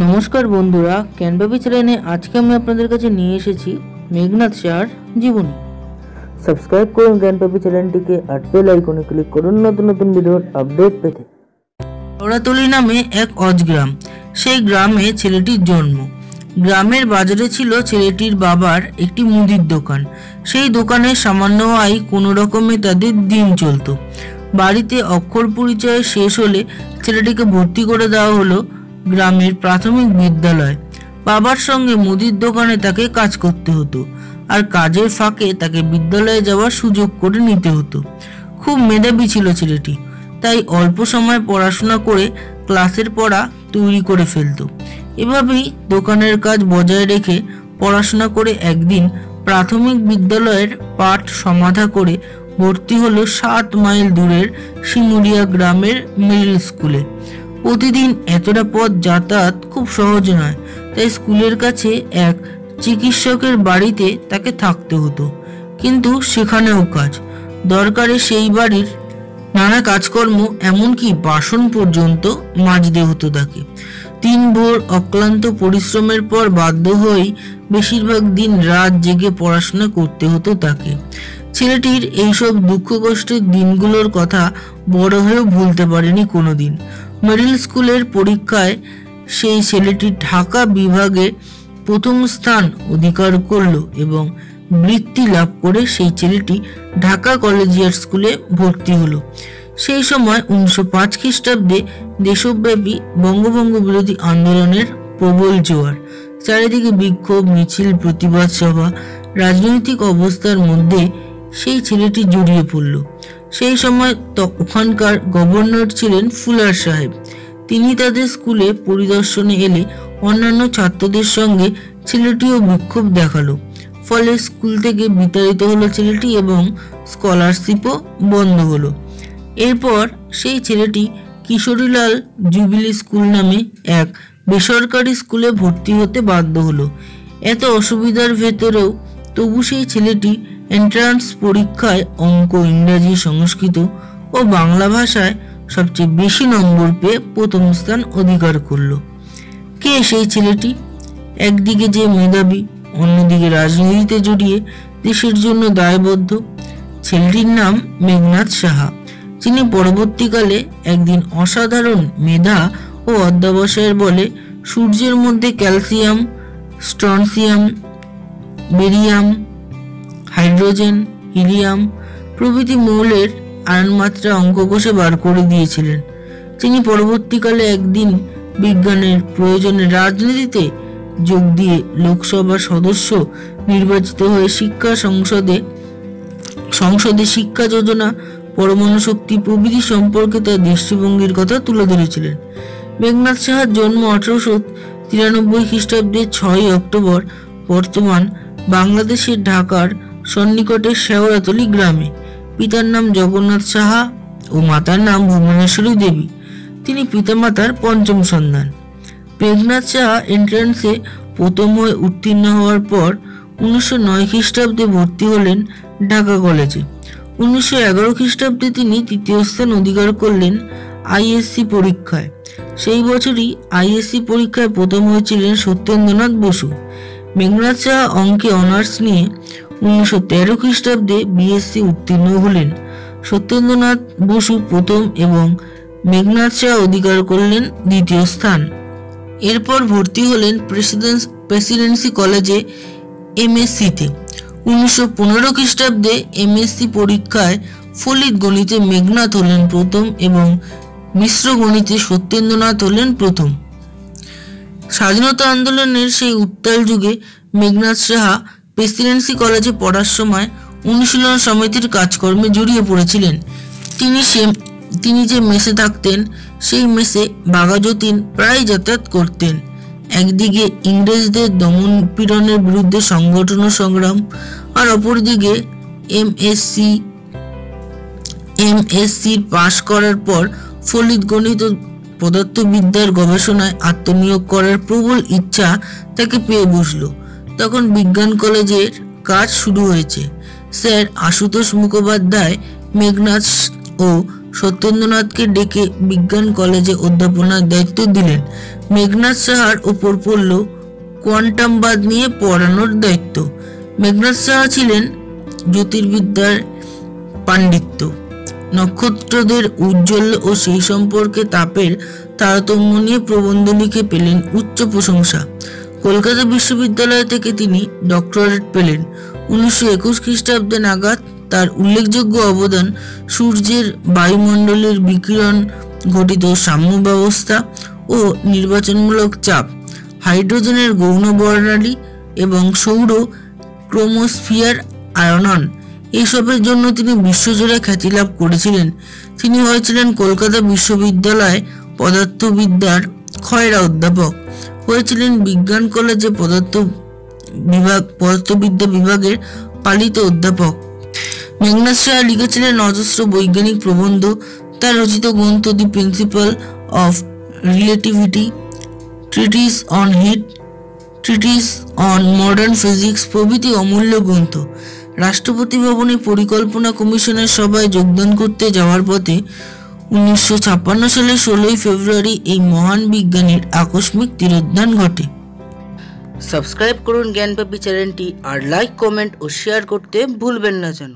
নমস্কার বন্ধুরা, ক্যানভাবি চ্যানেলে আজকে আমি আপনাদের কাছে নিয়ে এসেছি মেঘনাদ সাহার জীবনী। সাবস্ক্রাইব করুন ক্যানভাবি চ্যানেলটিকে আর বেল আইকনে ক্লিক করুন নতুন নতুন ভিডিওর আপডেট পেতে। ওড়াতলি নামে এক অজ গ্রাম, সেই গ্রামে ছেলেটির জন্ম। গ্রামের বাজারে ছিল ছেলেটির বাবার একটি মুদির দোকান। সেই দোকানে সামান্য আয় কোনো রকমে তাদের দিন চলত। বাড়িতে অক্ষর পরিচয় শেষ হলে ছেলেটিকে ভর্তি করে দেওয়া হলো গ্রামের প্রাথমিক বিদ্যালয়। বাবার সঙ্গে মুদির দোকানে তাকে কাজ করতে হতো, আর কাজের ফাঁকে তাকে বিদ্যালয়ে যাওয়ার সুযোগ করে নিতে হতো। খুব মেধাবী ছিল ছেলেটি, তাই অল্প সময় পড়াশোনা করে ক্লাসের পড়া তৈরি করে ফেলত। এভাবেই দোকানের কাজ বজায় রেখে পড়াশোনা করে একদিন প্রাথমিক বিদ্যালয়ের পাঠ সমাধা করে ভর্তি হলো 7 মাইল দূরের শিমুলিয়া গ্রামের মিডল স্কুলে। প্রতিদিন এতটা পথ যাতায়াত খুব সহজ নয়, তাই স্কুলের কাছে এক চিকিৎসকের বাড়িতে তাকে থাকতে হতো। কিন্তু সেখানেও কাজ, দরকারে সেই বাড়ির নানা কাজকর্ম, এমনকি বাসন পর্যন্ত মাজতে হতো তাকে। দিনভর অক্লান্ত পরিশ্রমের পর বাধ্য হয়েই বেশিরভাগ দিন রাত জেগে পড়াশোনা করতে হতো তাকে। ছেলেটির এইসব দুঃখ কষ্টের দিনগুলোর কথা বড় হয়েও ভুলতে পারেনি কোনোদিন। মিডল স্কুলের পরীক্ষায় সেই ছেলেটি ঢাকা বিভাগে প্রথম স্থান অধিকার করলো এবং বৃত্তি লাভ করে সেই ছেলেটি ঢাকা কলেজিয়েট স্কুলে ভর্তি হলো। সেই সময় 1905 খ্রিস্টাব্দে দেশব্যাপী বঙ্গভঙ্গ বিরোধী আন্দোলনের প্রবল জোয়ার। চারিদিকে বিক্ষোভ মিছিল, প্রতিবাদ সভা। রাজনৈতিক অবস্থার মধ্যে সেই ছেলেটি জড়িয়ে পড়ল। সেই সময় ওখানকার গভর্নর ছিলেন ফুলার সাহেব। তিনি তাদের স্কুলে পরিদর্শনে এলে অন্যান্য ছাত্রদের সঙ্গে ছেলেটিও বিক্ষোভ দেখালো। ফলে স্কুল থেকে বিতাড়িত হলো ছেলেটি এবং স্কলারশিপও বন্ধ হলো। এরপর সেই ছেলেটি কিশোরীলাল জুবিলি স্কুল নামে এক বেসরকারি স্কুলে ভর্তি হতে বাধ্য হলো। এত অসুবিধার ভেতরেও তবু সেই ছেলেটি এন্ট্রান্স পরীক্ষায় অঙ্ক, ইংরাজি, সংস্কৃত ও বাংলা ভাষায় সবচেয়ে বেশি নম্বর পেয়ে প্রথম স্থান অধিকার করল। কে সেই ছেলেটি? একদিকে যে মেধাবী, অন্যদিকে রাজনীতিতে জড়িয়ে দেশের জন্য দায়বদ্ধ। ছেলেটির নাম মেঘনাদ সাহা, যিনি পরবর্তীকালে একদিন অসাধারণ মেধা ও অধ্যবসায়ের বলে সূর্যের মধ্যে calcium, strontium, barium, hydrogen, helium প্রভৃতি মৌলের আয়নমাত্রা অঙ্ক কষে বার করে দিয়েছিলেন। তিনি পরবর্তীকালে একদিন বিজ্ঞানের প্রয়োজনে রাজনীতিতে যোগ দিয়ে লোকসভার সদস্য নির্বাচিত হয়ে সংসদে শিক্ষা যোজনা, পরমাণু শক্তি প্রভৃতি সম্পর্কে তার দৃষ্টিভঙ্গির কথা তুলে ধরেছিলেন। মেঘনাদ সাহার জন্ম 1893 খ্রিস্টাব্দে 6 অক্টোবর বর্তমান বাংলাদেশের ঢাকার সন্নিকটে শেওড়াতলি গ্রামে। পিতার নাম জগন্নাথ সাহা ও মাতার নাম ভুবনেশ্বরী দেবী। তিনি পিতামাতার পঞ্চম সন্তান। মেঘনাদ সাহা এন্ট্রান্সে প্রথম হয়ে উত্তীর্ণ হওয়ার পর 1909 খ্রিস্টাব্দে ভর্তি হলেন ঢাকা কলেজে। 1911 খ্রিস্টাব্দে তিনি তৃতীয় স্থান অধিকার করলেন আইএসসি পরীক্ষায়। সেই বছরই আইএসসি পরীক্ষায় প্রথম হয়েছিলেন সত্যেন্দ্রনাথ বসু। মেঘনাদ সাহা অঙ্কে অনার্স নিয়ে 1913 খ্রিস্টাব্দে বিএসসি উত্তীর্ণ হলেন। সত্যেন্দ্রনাথ বসু প্রথম এবং মেঘনাদ সাহা অধিকার করলেন দ্বিতীয় স্থান। এরপর ভর্তি হলেন প্রেসিডেন্সি কলেজে এমএসসিতে। 1915 খ্রিস্টাব্দে এমএসসি পরীক্ষায় ফলিত গণিতে মেঘনাদ হলেন প্রথম এবং মিশ্র গণিতে সত্যেন্দ্রনাথ হলেন প্রথম। স্বাধীনতা আন্দোলনের সেই উত্তাল যুগে মেঘনাদ সাহা প্রেসিডেন্সি কলেজে পড়ার সময় অনুশীলন সমিতির কাজকর্মে জড়িয়ে পড়েছিলেন। তিনি যে মেসে থাকতেন সেই মেসে বাঘাযতীন প্রায় যাতায়াত করতেন। একদিকে ইংরেজদের দমন পীড়নের বিরুদ্ধে সংগঠন ও সংগ্রাম, আর অপরদিকে এমএসসি পাশ করার পর ফলিত গণিত ও পদার্থবিদ্যার গবেষণায় আত্মনিয়োগ করার প্রবল ইচ্ছা তাকে পেয়ে বসল। তখন বিজ্ঞান কলেজের কাজ শুরু হয়েছে। স্যার আশুতোষ মুখোপাধ্যায় মেঘনাদ ও সত্যেন্দ্রনাথকে ডেকে বিজ্ঞান কলেজে অধ্যাপনার দায়িত্ব দিলেন। মেঘনাদ সাহার ওপর পড়ল কোয়ান্টামবাদ নিয়ে পড়ানোর দায়িত্ব। মেঘনাদ সাহা ছিলেন জ্যোতির্বিদ্যার পাণ্ডিত্য, নক্ষত্রদের উজ্জ্বল ও সেই সম্পর্কে তাপের তারতম্য নিয়ে প্রবন্ধ লিখে পেলেন উচ্চ প্রশংসা। কলকাতা বিশ্ববিদ্যালয় থেকে তিনি ডক্টরেট পেলেন। 1921 খ্রিস্টাব্দে নাগাদ তার উল্লেখযোগ্য অবদান সূর্যের বায়ুমণ্ডলের বিকিরণ ঘটিত সাম্য ব্যবস্থা ও নির্বাচনমূলক চাপ, হাইড্রোজেনের গৌণ বর্ণালী এবং সৌর ক্রোমোস্ফিয়ার আয়নন, এসবের জন্য তিনি বিশ্বজুড়ে খ্যাতি লাভ করেছিলেন। তিনি হয়েছিলেন কলকাতা বিশ্ববিদ্যালয় পদার্থবিদ্যার খয়রা অধ্যাপক, হয়েছিলেন বিজ্ঞান কলেজে পদার্থবিদ্যা বিভাগের পালিত অধ্যাপক। মেঘনাদ সাহা লিখেছিলেন অজস্র বৈজ্ঞানিক প্রবন্ধ। তার রচিত গ্রন্থ the principle of relativity, treatise on heat, treatise on modern physics প্রভৃতি অমূল্য গ্রন্থ। রাষ্ট্রপতি ভবনে পরিকল্পনা কমিশনের সভায় যোগদান করতে যাওয়ার পথে 1956 সালের 16 ফেব্রুয়ারি এই মহান বিজ্ঞানীর আকস্মিক তিরোধান ঘটে। সাবস্ক্রাইব করুন জ্ঞানপাপী চ্যানেলটি আর লাইক, কমেন্ট ও শেয়ার করতে ভুলবেন না যেন।